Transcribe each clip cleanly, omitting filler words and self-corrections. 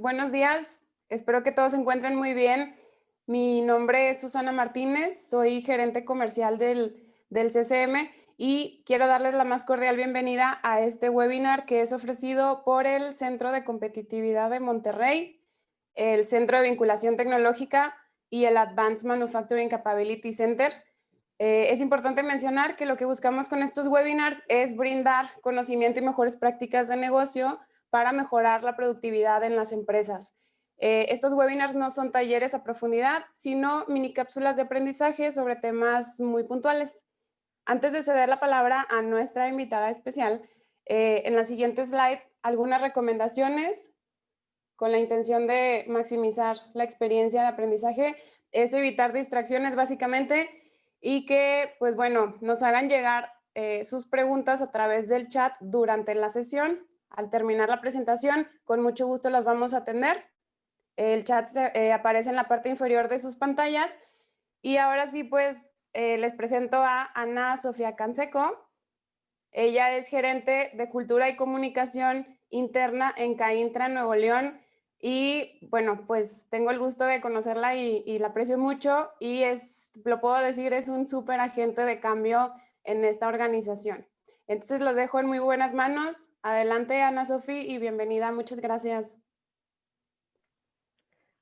buenos días. Espero que todos se encuentren muy bien. Mi nombre es Susana Martínez, soy gerente comercial del CCM y quiero darles la más cordial bienvenida a este webinar que es ofrecido por el Centro de Competitividad de Monterrey, el Centro de Vinculación Tecnológica y el Advanced Manufacturing Capability Center. Es importante mencionar que lo que buscamos con estos webinars es brindar conocimiento y mejores prácticas de negocio para mejorar la productividad en las empresas. Estos webinars no son talleres a profundidad, sino mini cápsulas de aprendizaje sobre temas muy puntuales. Antes de ceder la palabra a nuestra invitada especial, en la siguiente slide, algunas recomendaciones con la intención de maximizar la experiencia de aprendizaje es evitar distracciones básicamente y que, pues bueno, nos hagan llegar sus preguntas a través del chat durante la sesión. Al terminar la presentación, con mucho gusto las vamos a atender. El chat aparece en la parte inferior de sus pantallas. Y ahora sí, pues les presento a Ana Sofía Canseco. Ella es gerente de Cultura y Comunicación Interna en Caintra, Nuevo León. Y bueno, pues tengo el gusto de conocerla y la aprecio mucho y lo puedo decir, es un súper agente de cambio en esta organización. Entonces los dejo en muy buenas manos. Adelante, Ana Sofía, y bienvenida. Muchas gracias.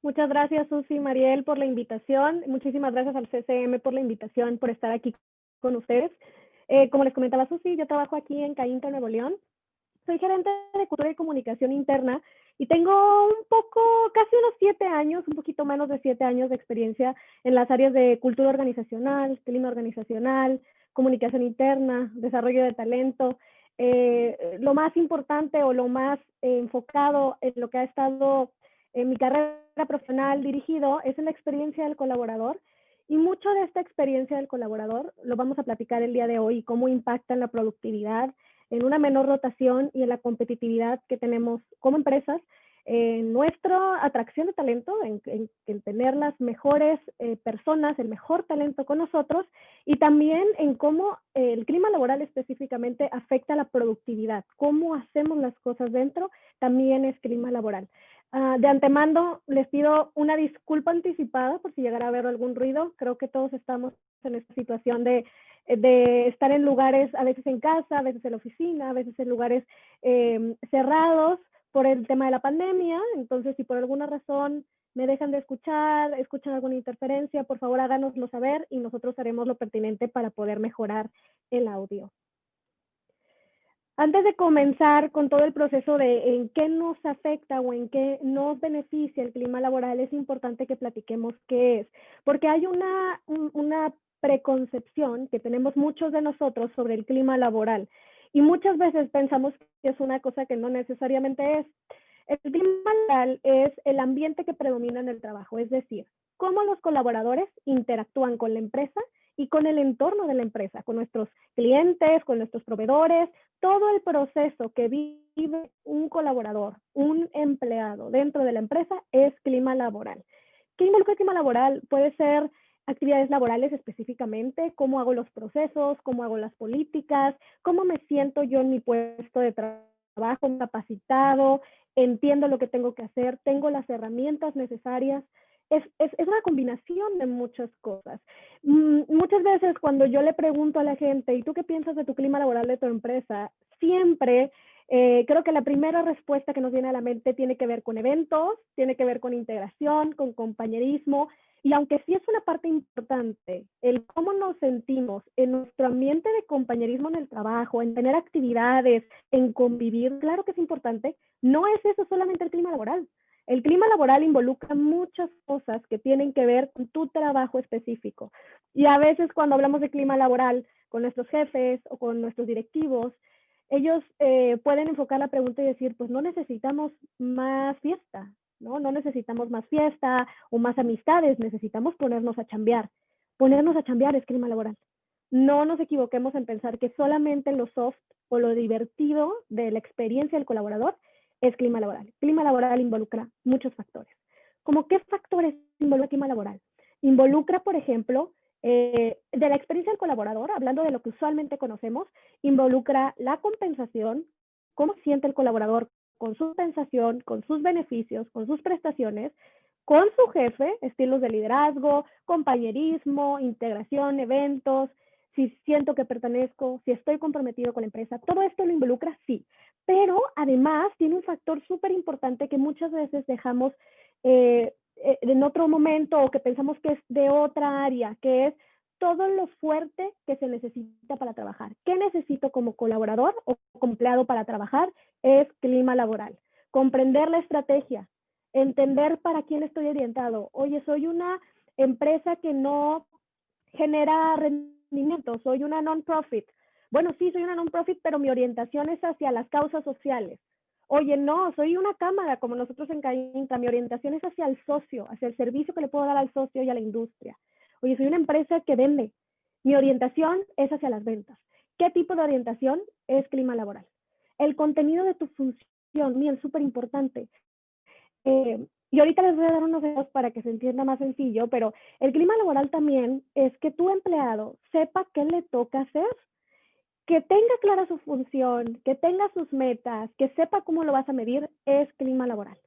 Muchas gracias, Susi y Mariel, por la invitación. Muchísimas gracias al CCM por la invitación, por estar aquí con ustedes. Como les comentaba Susi, yo trabajo aquí en Cainta, Nuevo León. Soy gerente de Cultura y Comunicación Interna y tengo casi unos 7 años, un poquito menos de 7 años de experiencia en las áreas de cultura organizacional, clima organizacional, comunicación interna, desarrollo de talento. Lo más importante o lo más enfocado en lo que ha estado en mi carrera profesional dirigido es en la experiencia del colaborador. Y mucho de esta experiencia del colaborador lo vamos a platicar el día de hoy, cómo impacta en la productividad, en una menor rotación y en la competitividad que tenemos como empresas, en nuestra atracción de talento, en tener las mejores personas, el mejor talento con nosotros, y también en cómo el clima laboral específicamente afecta la productividad, cómo hacemos las cosas dentro, también es clima laboral. De antemano les pido una disculpa anticipada por si llegara a haber algún ruido. Creo que todos estamos en esta situación de estar en lugares, a veces en casa, a veces en la oficina, a veces en lugares cerrados por el tema de la pandemia. Entonces, si por alguna razón me dejan de escuchan alguna interferencia, por favor háganoslo saber y nosotros haremos lo pertinente para poder mejorar el audio. Antes de comenzar con todo el proceso de en qué nos afecta o en qué nos beneficia el clima laboral, es importante que platiquemos qué es, porque hay una preconcepción que tenemos muchos de nosotros sobre el clima laboral y muchas veces pensamos que es una cosa que no necesariamente es. El clima laboral es el ambiente que predomina en el trabajo, es decir, cómo los colaboradores interactúan con la empresa y con el entorno de la empresa, con nuestros clientes, con nuestros proveedores, todo el proceso que vive un colaborador, un empleado dentro de la empresa es clima laboral. ¿Qué involucra el clima laboral? Puede ser actividades laborales específicamente, cómo hago los procesos, cómo hago las políticas, cómo me siento yo en mi puesto de trabajo, capacitado, entiendo lo que tengo que hacer, tengo las herramientas necesarias. Es una combinación de muchas cosas. Muchas veces cuando yo le pregunto a la gente, ¿y tú qué piensas de tu clima laboral de tu empresa? Siempre creo que la primera respuesta que nos viene a la mente tiene que ver con eventos, tiene que ver con integración, con compañerismo, y aunque sí es una parte importante, el cómo nos sentimos en nuestro ambiente de compañerismo en el trabajo, en tener actividades, en convivir, claro que es importante, no es eso solamente el clima laboral. El clima laboral involucra muchas cosas que tienen que ver con tu trabajo específico. Y a veces cuando hablamos de clima laboral con nuestros jefes o con nuestros directivos, ellos pueden enfocar la pregunta y decir, pues no necesitamos más fiesta, ¿no? No necesitamos más fiesta o más amistades, necesitamos ponernos a chambear. Ponernos a chambear es clima laboral. No nos equivoquemos en pensar que solamente lo soft o lo divertido de la experiencia del colaborador es clima laboral. Clima laboral involucra muchos factores. ¿Cómo qué factores involucra el clima laboral? Involucra, por ejemplo, de la experiencia del colaborador, hablando de lo que usualmente conocemos, involucra la compensación, cómo siente el colaborador con su compensación, con sus beneficios, con sus prestaciones, con su jefe, estilos de liderazgo, compañerismo, integración, eventos, si siento que pertenezco, si estoy comprometido con la empresa, todo esto lo involucra, sí. Pero además tiene un factor súper importante que muchas veces dejamos en otro momento o que pensamos que es de otra área, que es todo lo fuerte que se necesita para trabajar. ¿Qué necesito como colaborador o como empleado para trabajar? Es clima laboral. Comprender la estrategia, entender para quién estoy orientado. Oye, soy una empresa que no genera rendimiento, soy una non-profit. Bueno, sí, soy una non-profit, pero mi orientación es hacia las causas sociales. Oye, no, soy una cámara, como nosotros en Cainta, mi orientación es hacia el socio, hacia el servicio que le puedo dar al socio y a la industria. Oye, soy una empresa que vende, mi orientación es hacia las ventas. ¿Qué tipo de orientación? Es clima laboral. El contenido de tu función, miren, súper importante. Y ahorita les voy a dar unos ejemplos para que se entienda más sencillo, pero el clima laboral también es que tu empleado sepa qué le toca hacer, que tenga clara su función, que tenga sus metas, que sepa cómo lo vas a medir, es clima laboral.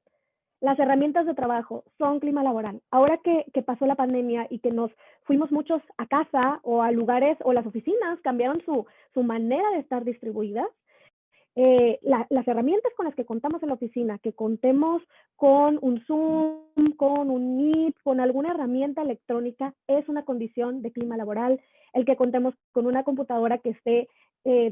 Las herramientas de trabajo son clima laboral. Ahora que pasó la pandemia y que nos fuimos muchos a casa o a lugares o las oficinas cambiaron su manera de estar distribuidas, las herramientas con las que contamos en la oficina, que contemos con un Zoom, con un Meet, con alguna herramienta electrónica, es una condición de clima laboral. El que contemos con una computadora que esté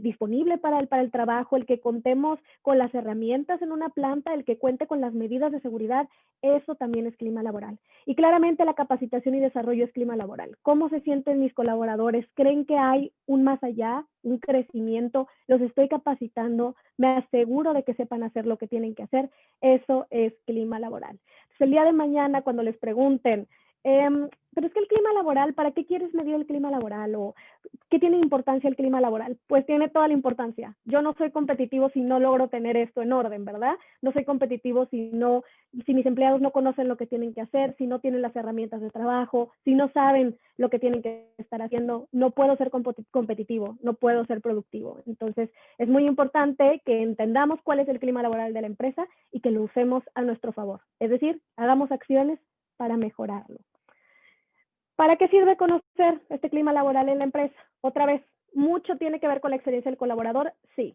disponible para el trabajo, el que contemos con las herramientas en una planta, el que cuente con las medidas de seguridad, eso también es clima laboral. Y claramente la capacitación y desarrollo es clima laboral. ¿Cómo se sienten mis colaboradores? ¿Creen que hay un más allá, un crecimiento? ¿Los estoy capacitando? ¿Me aseguro de que sepan hacer lo que tienen que hacer? Eso es clima laboral. Entonces, el día de mañana, cuando les pregunten, pero es que el clima laboral, ¿para qué quieres medir el clima laboral? ¿O qué tiene importancia el clima laboral? Pues tiene toda la importancia. Yo no soy competitivo si no logro tener esto en orden, ¿verdad? No soy competitivo si mis empleados no conocen lo que tienen que hacer, si no tienen las herramientas de trabajo, si no saben lo que tienen que estar haciendo. No puedo ser competitivo, no puedo ser productivo. Entonces, es muy importante que entendamos cuál es el clima laboral de la empresa y que lo usemos a nuestro favor. Es decir, hagamos acciones para mejorarlo. ¿Para qué sirve conocer este clima laboral en la empresa? Otra vez, mucho tiene que ver con la experiencia del colaborador, sí.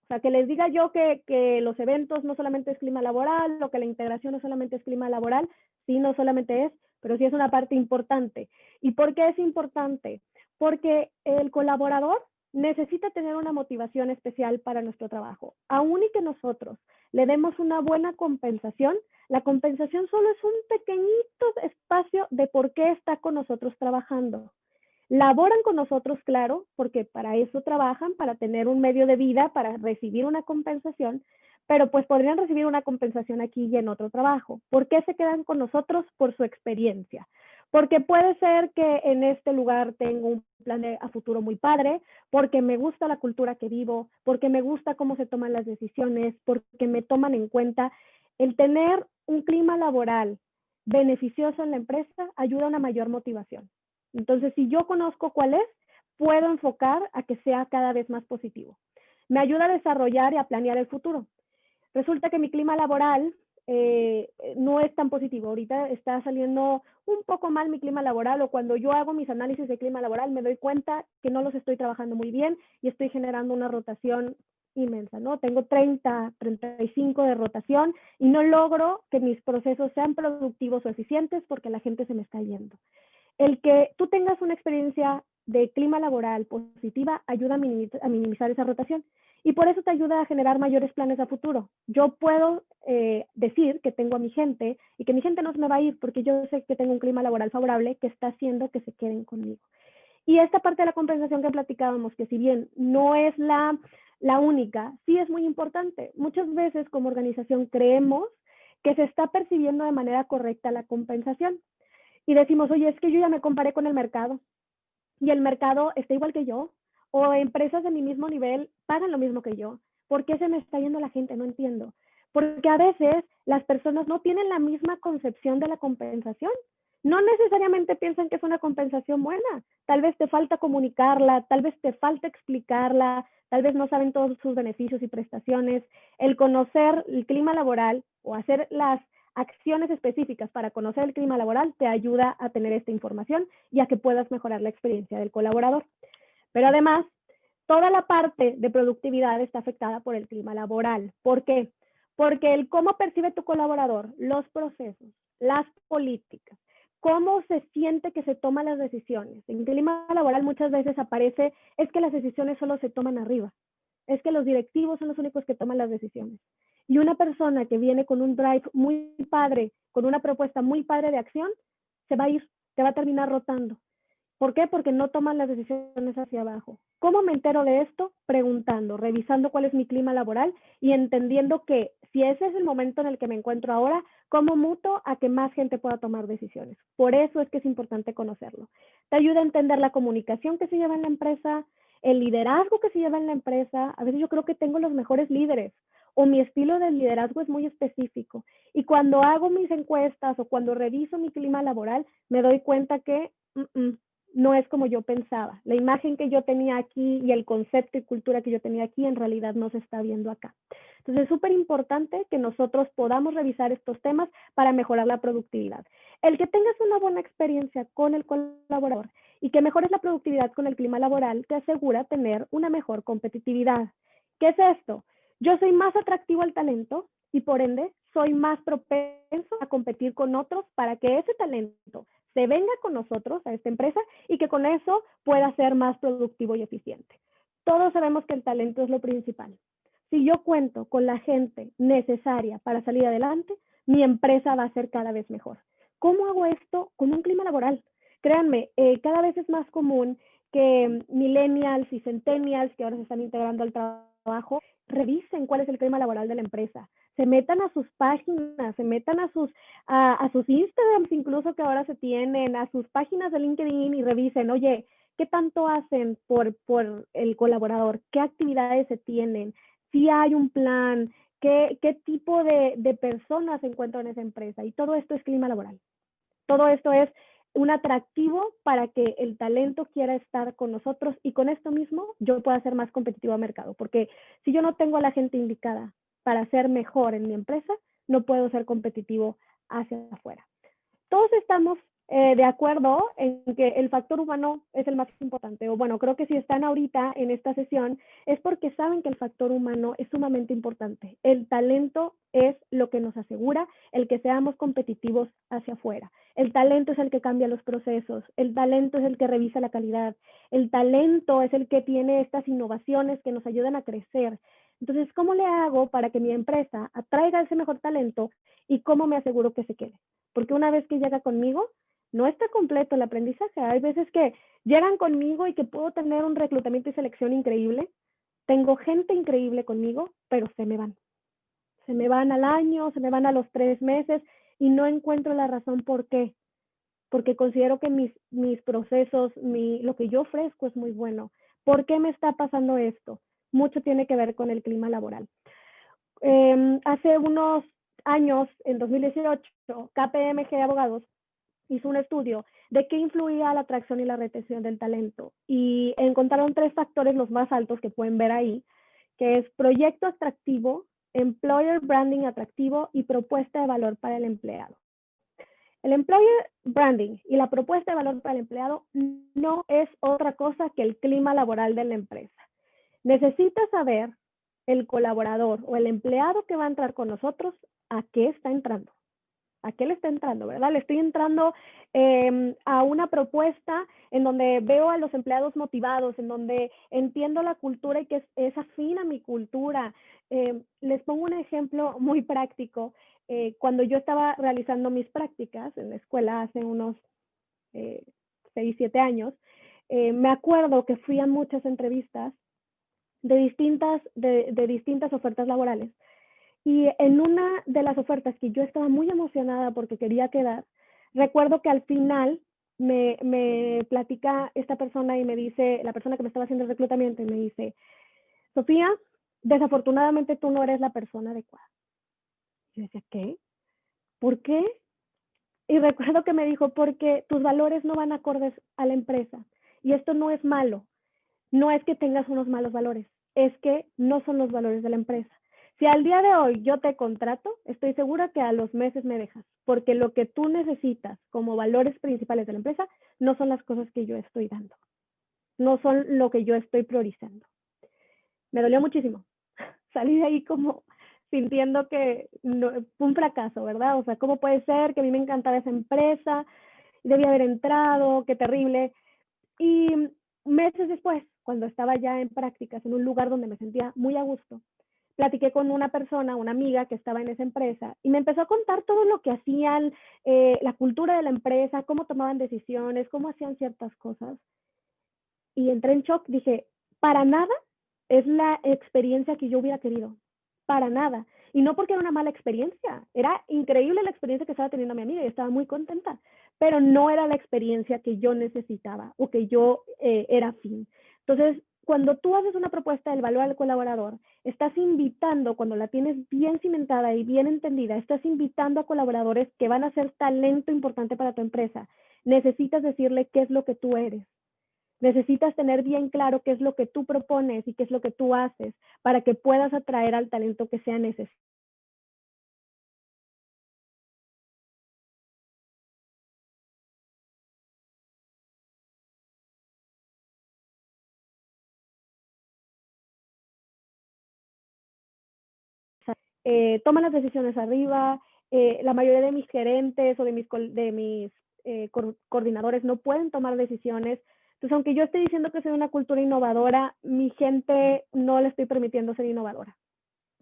O sea, que les diga yo que los eventos no solamente es clima laboral, o que la integración no solamente es clima laboral, sí, no solamente es, pero sí es una parte importante. ¿Y por qué es importante? Porque el colaborador necesita tener una motivación especial para nuestro trabajo. Aún y que nosotros le demos una buena compensación, la compensación solo es un pequeñito espacio de por qué está con nosotros trabajando. Laboran con nosotros, claro, porque para eso trabajan, para tener un medio de vida, para recibir una compensación, pero pues podrían recibir una compensación aquí y en otro trabajo. ¿Por qué se quedan con nosotros? Por su experiencia. Porque puede ser que en este lugar tengo un plan a futuro muy padre, porque me gusta la cultura que vivo, porque me gusta cómo se toman las decisiones, porque me toman en cuenta. El tener un clima laboral beneficioso en la empresa ayuda a una mayor motivación. Entonces, si yo conozco cuál es, puedo enfocar a que sea cada vez más positivo. Me ayuda a desarrollar y a planear el futuro. Resulta que mi clima laboral no es tan positivo. Ahorita está saliendo un poco mal mi clima laboral, o cuando yo hago mis análisis de clima laboral me doy cuenta que no los estoy trabajando muy bien y estoy generando una rotación inmensa, ¿no? Tengo 35 de rotación y no logro que mis procesos sean productivos o eficientes porque la gente se me está yendo. El que tú tengas una experiencia de clima laboral positiva ayuda a minimizar esa rotación y por eso te ayuda a generar mayores planes a futuro. Yo puedo decir que tengo a mi gente y que mi gente no se me va a ir porque yo sé que tengo un clima laboral favorable que está haciendo que se queden conmigo. Y esta parte de la compensación que platicábamos, que si bien no es la única, sí es muy importante. Muchas veces como organización creemos que se está percibiendo de manera correcta la compensación. Y decimos, oye, es que yo ya me comparé con el mercado y el mercado está igual que yo, o empresas de mi mismo nivel pagan lo mismo que yo. ¿Por qué se me está yendo la gente? No entiendo. Porque a veces las personas no tienen la misma concepción de la compensación. no necesariamente piensan que es una compensación buena. Tal vez te falta comunicarla, tal vez te falta explicarla, tal vez no saben todos sus beneficios y prestaciones. El conocer el clima laboral o hacer las acciones específicas para conocer el clima laboral te ayuda a tener esta información y a que puedas mejorar la experiencia del colaborador. Pero además, toda la parte de productividad está afectada por el clima laboral. ¿Por qué? Porque el cómo percibe tu colaborador, los procesos, las políticas, cómo se siente que se toman las decisiones. En clima laboral muchas veces aparece, es que las decisiones solo se toman arriba, es que los directivos son los únicos que toman las decisiones. Y una persona que viene con un drive muy padre, con una propuesta muy padre de acción, se va a ir, se va a terminar rotando. ¿Por qué? Porque no toman las decisiones hacia abajo. ¿Cómo me entero de esto? Preguntando, revisando cuál es mi clima laboral y entendiendo que si ese es el momento en el que me encuentro ahora, ¿cómo muto a que más gente pueda tomar decisiones? Por eso es que es importante conocerlo. Te ayuda a entender la comunicación que se lleva en la empresa, el liderazgo que se lleva en la empresa. A veces yo creo que tengo los mejores líderes o mi estilo de liderazgo es muy específico. Y cuando hago mis encuestas o cuando reviso mi clima laboral, me doy cuenta que no es como yo pensaba. La imagen que yo tenía aquí y el concepto y cultura que yo tenía aquí en realidad no se está viendo acá. Entonces es súper importante que nosotros podamos revisar estos temas para mejorar la productividad. El que tengas una buena experiencia con el colaborador y que mejores la productividad con el clima laboral te asegura tener una mejor competitividad. ¿Qué es esto? Yo soy más atractivo al talento y por ende soy más propenso a competir con otros para que ese talento se venga con nosotros a esta empresa y que con eso pueda ser más productivo y eficiente. Todos sabemos que el talento es lo principal. Si yo cuento con la gente necesaria para salir adelante, mi empresa va a ser cada vez mejor. ¿Cómo hago esto? Con un clima laboral. Créanme, cada vez es más común que millennials y centennials que ahora se están integrando al trabajo revisen cuál es el clima laboral de la empresa, se metan a sus páginas, se metan a sus Instagrams incluso que ahora se tienen, a sus páginas de LinkedIn y revisen, oye, ¿qué tanto hacen por el colaborador? ¿Qué actividades se tienen? Si hay un plan, ¿qué tipo de personas se encuentran en esa empresa? Y todo esto es clima laboral. Todo esto es un atractivo para que el talento quiera estar con nosotros y con esto mismo yo pueda ser más competitivo a mercado, porque si yo no tengo a la gente indicada para ser mejor en mi empresa, no puedo ser competitivo hacia afuera. Todos estamos de acuerdo en que el factor humano es el más importante, o bueno, creo que si están ahorita en esta sesión es porque saben que el factor humano es sumamente importante. El talento es lo que nos asegura el que seamos competitivos hacia afuera. El talento es el que cambia los procesos, el talento es el que revisa la calidad, el talento es el que tiene estas innovaciones que nos ayudan a crecer. Entonces, ¿cómo le hago para que mi empresa atraiga ese mejor talento y cómo me aseguro que se quede? Porque una vez que llega conmigo, no está completo el aprendizaje. Hay veces que llegan conmigo y que puedo tener un reclutamiento y selección increíble. Tengo gente increíble conmigo, pero se me van. Se me van al año, se me van a los 3 meses y no encuentro la razón por qué. Porque considero que mis procesos, lo que yo ofrezco es muy bueno. ¿Por qué me está pasando esto? Mucho tiene que ver con el clima laboral. Hace unos años, en 2018, KPMG Abogados hizo un estudio de qué influía la atracción y la retención del talento y encontraron 3 factores los más altos que pueden ver ahí, que es proyecto atractivo, employer branding atractivo y propuesta de valor para el empleado. El employer branding y la propuesta de valor para el empleado no es otra cosa que el clima laboral de la empresa. Necesita saber el colaborador o el empleado que va a entrar con nosotros a qué está entrando. ¿A qué le está entrando, verdad? Le estoy entrando a una propuesta en donde veo a los empleados motivados, en donde entiendo la cultura y que es afín a mi cultura. Les pongo un ejemplo muy práctico. Cuando yo estaba realizando mis prácticas en la escuela hace unos 6, 7 años, me acuerdo que fui a muchas entrevistas de distintas ofertas laborales. Y en una de las ofertas que yo estaba muy emocionada porque quería quedar, recuerdo que al final me platica esta persona y me dice, la persona que me estaba haciendo el reclutamiento, y me dice, Sofía, desafortunadamente tú no eres la persona adecuada. Yo decía, ¿qué? ¿Por qué? Y recuerdo que me dijo, porque tus valores no van acordes a la empresa. Y esto no es malo. No es que tengas unos malos valores, es que no son los valores de la empresa. Si al día de hoy yo te contrato, estoy segura que a los meses me dejas, porque lo que tú necesitas como valores principales de la empresa no son las cosas que yo estoy dando, no son lo que yo estoy priorizando. Me dolió muchísimo. Salí de ahí como sintiendo que no, fue un fracaso, ¿verdad? O sea, ¿cómo puede ser que a mí me encantaba esa empresa? Debía haber entrado, qué terrible. Y meses después, cuando estaba ya en prácticas en un lugar donde me sentía muy a gusto, platiqué con una persona, una amiga que estaba en esa empresa y me empezó a contar todo lo que hacían, la cultura de la empresa, cómo tomaban decisiones, cómo hacían ciertas cosas. Y entré en shock, dije, para nada es la experiencia que yo hubiera querido, para nada. Y no porque era una mala experiencia, era increíble la experiencia que estaba teniendo mi amiga y estaba muy contenta, pero no era la experiencia que yo necesitaba o que yo era afín. Entonces, cuando tú haces una propuesta del valor al colaborador, estás invitando, cuando la tienes bien cimentada y bien entendida, estás invitando a colaboradores que van a ser talento importante para tu empresa. Necesitas decirle qué es lo que tú eres. Necesitas tener bien claro qué es lo que tú propones y qué es lo que tú haces para que puedas atraer al talento que sea necesario. Toman las decisiones arriba, la mayoría de mis gerentes o de mis coordinadores no pueden tomar decisiones. Entonces, aunque yo esté diciendo que soy una cultura innovadora, mi gente no le estoy permitiendo ser innovadora.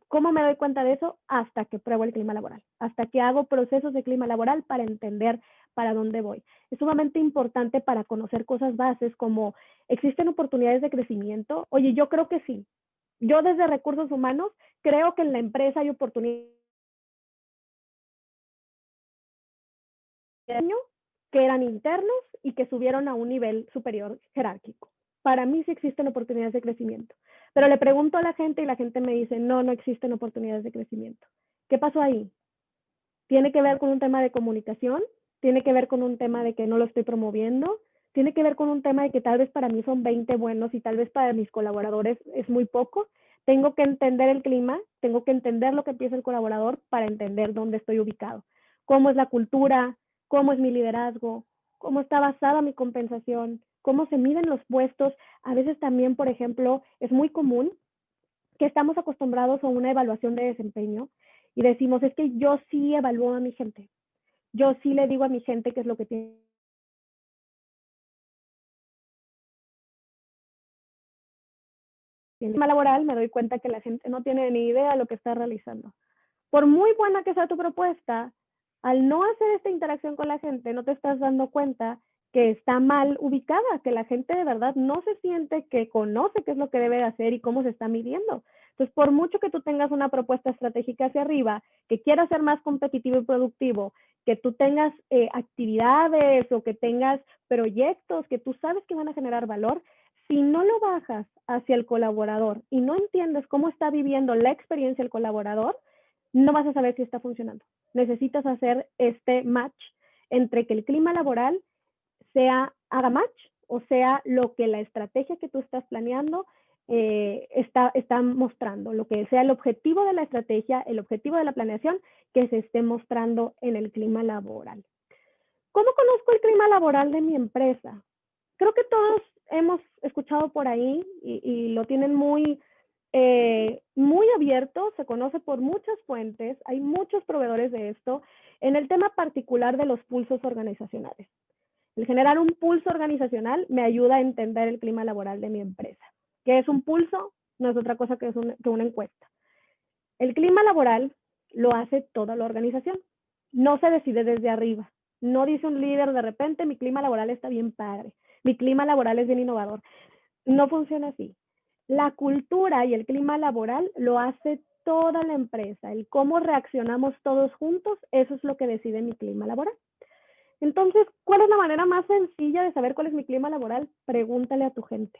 ¿Cómo me doy cuenta de eso? Hasta que pruebo el clima laboral, hasta que hago procesos de clima laboral para entender para dónde voy. Es sumamente importante para conocer cosas bases como, ¿existen oportunidades de crecimiento? Oye, yo creo que sí. Yo desde recursos humanos creo que en la empresa hay oportunidades que eran internos y que subieron a un nivel superior jerárquico. Para mí sí existen oportunidades de crecimiento, pero le pregunto a la gente y la gente me dice, no, no existen oportunidades de crecimiento. ¿Qué pasó ahí? Tiene que ver con un tema de comunicación, tiene que ver con un tema de que no lo estoy promoviendo, tiene que ver con un tema de que tal vez para mí son 20 buenos y tal vez para mis colaboradores es muy poco. Tengo que entender el clima, tengo que entender lo que piensa el colaborador para entender dónde estoy ubicado, cómo es la cultura, cómo es mi liderazgo, cómo está basada mi compensación, cómo se miden los puestos. A veces también, por ejemplo, es muy común que estamos acostumbrados a una evaluación de desempeño y decimos, es que yo sí evalúo a mi gente, yo sí le digo a mi gente qué es lo que tiene. En el tema laboral me doy cuenta que la gente no tiene ni idea de lo que está realizando. Por muy buena que sea tu propuesta, al no hacer esta interacción con la gente, no te estás dando cuenta que está mal ubicada, que la gente de verdad no se siente que conoce qué es lo que debe hacer y cómo se está midiendo. Entonces, por mucho que tú tengas una propuesta estratégica hacia arriba, que quieras ser más competitivo y productivo, que tú tengas actividades o que tengas proyectos que tú sabes que van a generar valor, si no lo bajas hacia el colaborador y no entiendes cómo está viviendo la experiencia el colaborador, no vas a saber si está funcionando. Necesitas hacer este match entre que el clima laboral haga match, o sea, lo que la estrategia que tú estás planeando está mostrando, lo que sea el objetivo de la estrategia, el objetivo de la planeación que se esté mostrando en el clima laboral. ¿Cómo conozco el clima laboral de mi empresa? Creo que todos hemos escuchado por ahí y lo tienen muy abierto, se conoce por muchas fuentes, hay muchos proveedores de esto, en el tema particular de los pulsos organizacionales. El generar un pulso organizacional me ayuda a entender el clima laboral de mi empresa. ¿Qué es un pulso? No es otra cosa que una encuesta. El clima laboral lo hace toda la organización. No se decide desde arriba. No dice un líder de repente, mi clima laboral está bien padre, mi clima laboral es bien innovador. No funciona así. La cultura y el clima laboral lo hace toda la empresa. El cómo reaccionamos todos juntos, eso es lo que decide mi clima laboral. Entonces, ¿cuál es la manera más sencilla de saber cuál es mi clima laboral? Pregúntale a tu gente.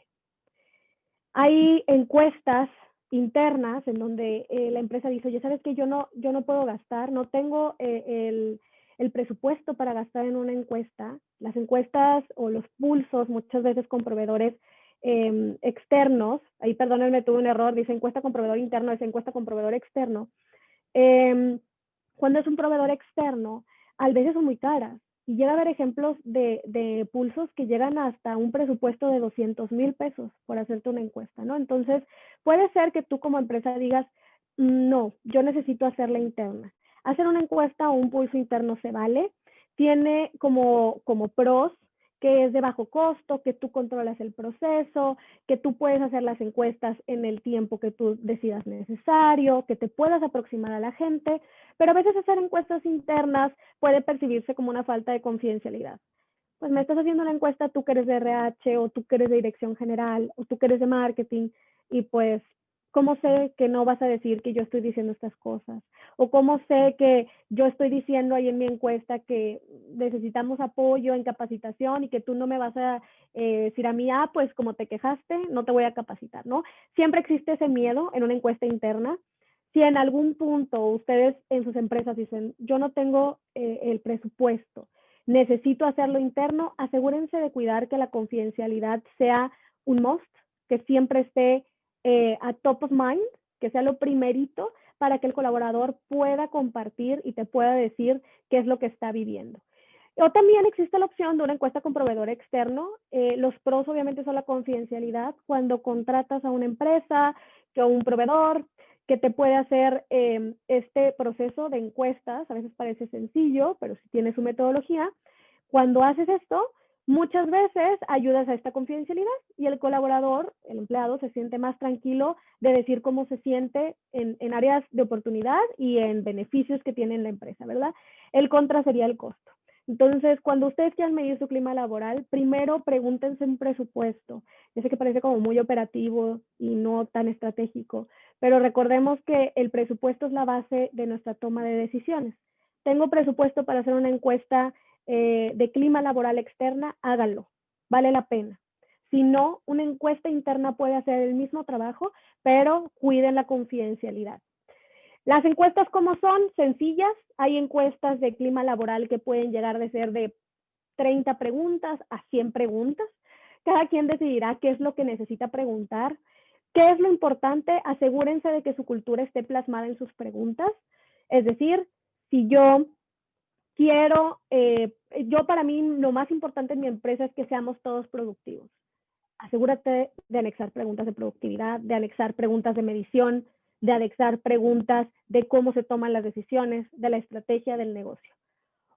Hay encuestas internas en donde la empresa dice, oye, ¿sabes qué? Yo no puedo gastar, no tengo el presupuesto para gastar en una encuesta. Las encuestas o los pulsos muchas veces con proveedores externos, ahí perdónenme, tuve un error, dice encuesta con proveedor interno, es encuesta con proveedor externo. Cuando es un proveedor externo, a veces son muy caras. Y llega a haber ejemplos de pulsos que llegan hasta un presupuesto de 200,000 pesos por hacerte una encuesta, ¿no? Entonces, puede ser que tú como empresa digas, no, yo necesito hacerla interna. Hacer una encuesta o un pulso interno se vale. Tiene como pros que es de bajo costo, que tú controlas el proceso, que tú puedes hacer las encuestas en el tiempo que tú decidas necesario, que te puedas aproximar a la gente, pero a veces hacer encuestas internas puede percibirse como una falta de confidencialidad. Pues me estás haciendo una encuesta tú que eres de RH o tú que eres de dirección general o tú que eres de marketing y pues, ¿cómo sé que no vas a decir que yo estoy diciendo estas cosas? ¿O cómo sé que yo estoy diciendo ahí en mi encuesta que necesitamos apoyo en capacitación y que tú no me vas a decir a mí, pues como te quejaste, no te voy a capacitar, ¿no? Siempre existe ese miedo en una encuesta interna. Si en algún punto ustedes en sus empresas dicen, yo no tengo el presupuesto, necesito hacerlo interno, asegúrense de cuidar que la confidencialidad sea un must, que siempre esté a top of mind, que sea lo primerito para que el colaborador pueda compartir y te pueda decir qué es lo que está viviendo. O también existe la opción de una encuesta con proveedor externo. Los pros obviamente son la confidencialidad. Cuando contratas a una empresa, que un proveedor que te puede hacer este proceso de encuestas, a veces parece sencillo, pero si tiene su metodología, cuando haces esto, muchas veces ayudas a esta confidencialidad y el colaborador, el empleado, se siente más tranquilo de decir cómo se siente en áreas de oportunidad y en beneficios que tiene en la empresa, ¿verdad? El contra sería el costo. Entonces, cuando ustedes quieran medir su clima laboral, primero pregúntense un presupuesto. Yo sé que parece como muy operativo y no tan estratégico, pero recordemos que el presupuesto es la base de nuestra toma de decisiones. Tengo presupuesto para hacer una encuesta de clima laboral externa, háganlo, vale la pena. Si no, una encuesta interna puede hacer el mismo trabajo, pero cuiden la confidencialidad. Las encuestas, como son, sencillas. Hay encuestas de clima laboral que pueden llegar de ser de 30 preguntas a 100 preguntas. Cada quien decidirá qué es lo que necesita preguntar. ¿Qué es lo importante? Asegúrense de que su cultura esté plasmada en sus preguntas. Es decir, si yo quiero, yo para mí lo más importante en mi empresa es que seamos todos productivos. Asegúrate de anexar preguntas de productividad, de anexar preguntas de medición, de anexar preguntas de cómo se toman las decisiones, de la estrategia del negocio.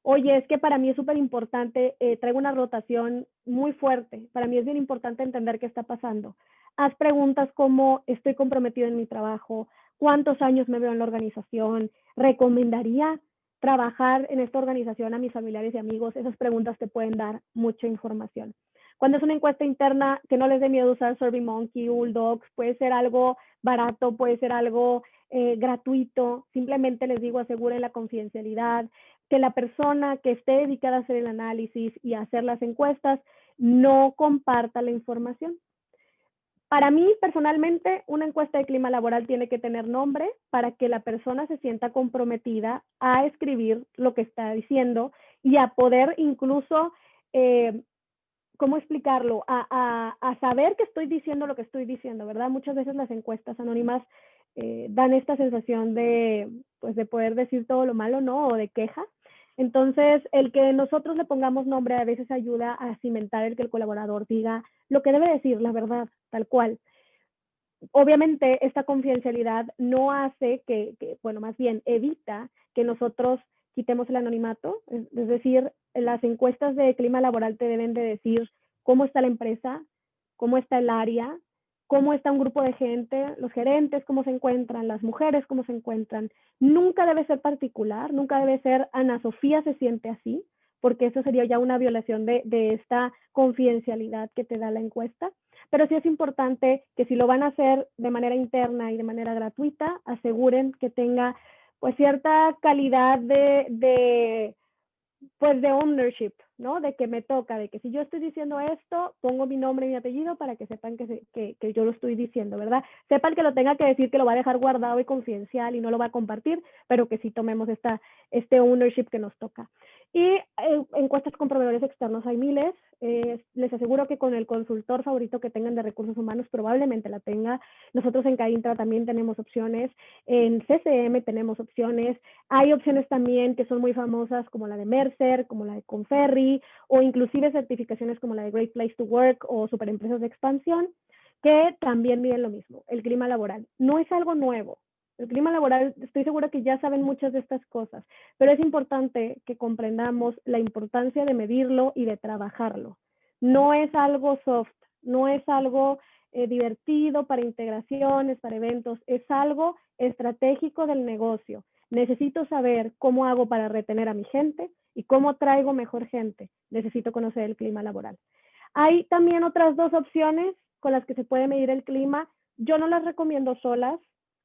Oye, es que para mí es súper importante, traigo una rotación muy fuerte, para mí es bien importante entender qué está pasando. Haz preguntas como, ¿estoy comprometido en mi trabajo? ¿Cuántos años me veo en la organización? ¿Recomendaría trabajar en esta organización a mis familiares y amigos? Esas preguntas te pueden dar mucha información. Cuando es una encuesta interna, que no les dé miedo usar SurveyMonkey, Docs, puede ser algo barato, puede ser algo gratuito. Simplemente les digo, aseguren la confidencialidad, que la persona que esté dedicada a hacer el análisis y a hacer las encuestas no comparta la información. Para mí, personalmente, una encuesta de clima laboral tiene que tener nombre para que la persona se sienta comprometida a escribir lo que está diciendo y a poder incluso, ¿cómo explicarlo? A saber que estoy diciendo lo que estoy diciendo, ¿verdad? Muchas veces las encuestas anónimas dan esta sensación de, pues, de poder decir todo lo malo, ¿no? O de queja. Entonces, el que nosotros le pongamos nombre a veces ayuda a cimentar el que el colaborador diga lo que debe decir, la verdad, tal cual. Obviamente, esta confidencialidad no hace bueno, más bien evita que nosotros quitemos el anonimato, es decir, las encuestas de clima laboral te deben de decir cómo está la empresa, cómo está el área, cómo está un grupo de gente, los gerentes, cómo se encuentran, las mujeres, cómo se encuentran. Nunca debe ser particular, nunca debe ser Ana Sofía se siente así, porque eso sería ya una violación de esta confidencialidad que te da la encuesta. Pero sí es importante que si lo van a hacer de manera interna y de manera gratuita, aseguren que tenga pues cierta calidad de pues de ownership, ¿no? De que me toca, de que si yo estoy diciendo esto, pongo mi nombre y mi apellido para que sepan que yo lo estoy diciendo, ¿verdad? Sepan que lo tenga que decir, que lo va a dejar guardado y confidencial y no lo va a compartir, pero que sí tomemos este ownership que nos toca. Y encuestas con proveedores externos hay miles. Les aseguro que con el consultor favorito que tengan de recursos humanos probablemente la tenga. Nosotros en Caintra también tenemos opciones, en CCM tenemos opciones, hay opciones también que son muy famosas como la de Mercer, como la de Conferri, o inclusive certificaciones como la de Great Place to Work o Superempresas de Expansión, que también miden lo mismo, el clima laboral. No es algo nuevo. El clima laboral, estoy segura que ya saben muchas de estas cosas, pero es importante que comprendamos la importancia de medirlo y de trabajarlo. No es algo soft, no es algo divertido para integraciones, para eventos, es algo estratégico del negocio. Necesito saber cómo hago para retener a mi gente y cómo traigo mejor gente. Necesito conocer el clima laboral. Hay también otras dos opciones con las que se puede medir el clima. Yo no las recomiendo solas.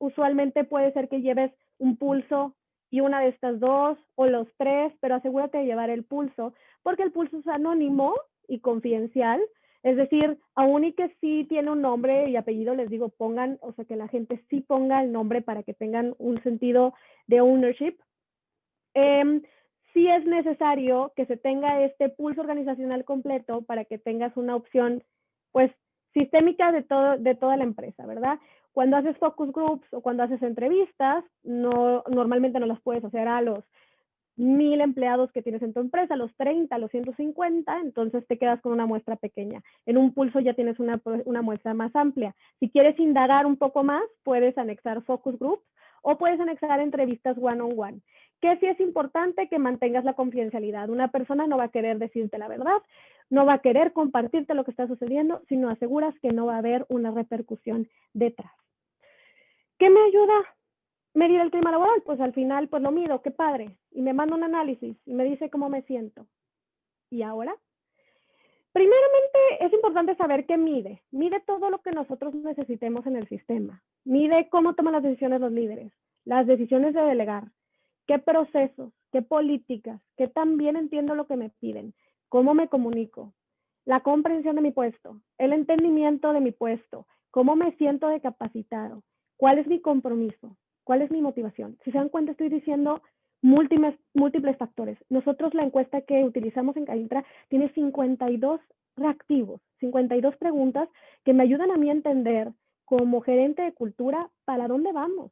Usualmente puede ser que lleves un pulso y una de estas dos o los tres, pero asegúrate de llevar el pulso, porque el pulso es anónimo y confidencial. Es decir, aún y que sí tiene un nombre y apellido, les digo, pongan, o sea, que la gente sí ponga el nombre para que tengan un sentido de ownership. Sí es necesario que se tenga este pulso organizacional completo para que tengas una opción, pues, sistémica de toda la empresa, ¿verdad? Cuando haces focus groups o cuando haces entrevistas, normalmente no las puedes hacer a los 1000 empleados que tienes en tu empresa, los 30, los 150, entonces te quedas con una muestra pequeña. En un pulso ya tienes una muestra más amplia. Si quieres indagar un poco más, puedes anexar focus groups o puedes anexar entrevistas one-on-one. Que sí es importante que mantengas la confidencialidad. Una persona no va a querer decirte la verdad, no va a querer compartirte lo que está sucediendo, si no aseguras que no va a haber una repercusión detrás. ¿Qué me ayuda medir el clima laboral? Pues al final, pues lo mido, qué padre. Y me manda un análisis y me dice cómo me siento. ¿Y ahora? Primeramente, es importante saber qué mide. Mide todo lo que nosotros necesitemos en el sistema. Mide cómo toman las decisiones los líderes, las decisiones de delegar, qué procesos, qué políticas, qué tan bien entiendo lo que me piden, cómo me comunico, la comprensión de mi puesto, el entendimiento de mi puesto, cómo me siento de capacitado, cuál es mi compromiso, cuál es mi motivación. Si se dan cuenta, estoy diciendo múltiples factores. Nosotros la encuesta que utilizamos en Caintra tiene 52 reactivos, 52 preguntas que me ayudan a mí a entender como gerente de cultura para dónde vamos.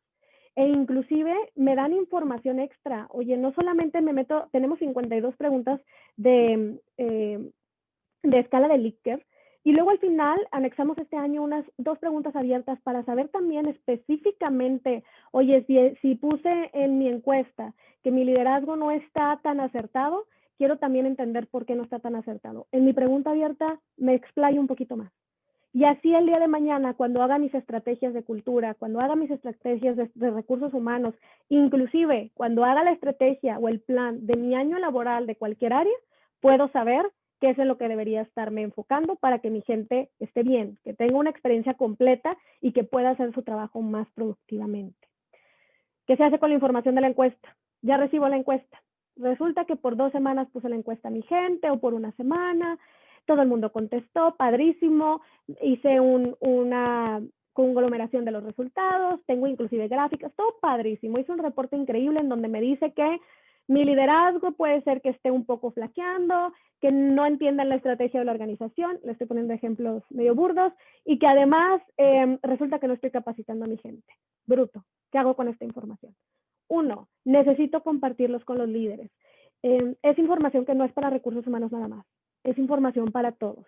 E inclusive me dan información extra. Oye, no solamente me meto, tenemos 52 preguntas de escala de Likert, y luego al final anexamos este año unas 2 preguntas abiertas para saber también específicamente, oye, si puse en mi encuesta que mi liderazgo no está tan acertado, quiero también entender por qué no está tan acertado. En mi pregunta abierta me explayo un poquito más. Y así el día de mañana, cuando haga mis estrategias de cultura, cuando haga mis estrategias de recursos humanos, inclusive cuando haga la estrategia o el plan de mi año laboral de cualquier área, puedo saber qué es en lo que debería estarme enfocando para que mi gente esté bien, que tenga una experiencia completa y que pueda hacer su trabajo más productivamente. ¿Qué se hace con la información de la encuesta? Ya recibo la encuesta. Resulta que por 2 semanas puse la encuesta a mi gente o por una semana, todo el mundo contestó, padrísimo, hice una conglomeración de los resultados, tengo inclusive gráficas, todo padrísimo. Hice un reporte increíble en donde me dice que mi liderazgo puede ser que esté un poco flaqueando, que no entiendan la estrategia de la organización, le estoy poniendo ejemplos medio burdos, y que además resulta que no estoy capacitando a mi gente. Bruto. ¿Qué hago con esta información? 1, necesito compartirlos con los líderes. Es información que no es para recursos humanos nada más, es información para todos.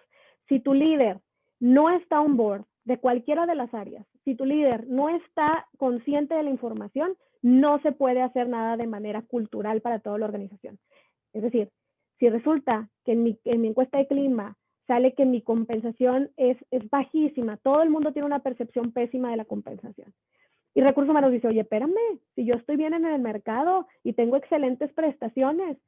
Si tu líder no está on board de cualquiera de las áreas, si tu líder no está consciente de la información, no se puede hacer nada de manera cultural para toda la organización. Es decir, si resulta que en mi encuesta de clima sale que mi compensación es bajísima, todo el mundo tiene una percepción pésima de la compensación. Y Recursos Humanos dice, oye, espérame, si yo estoy bien en el mercado y tengo excelentes prestaciones,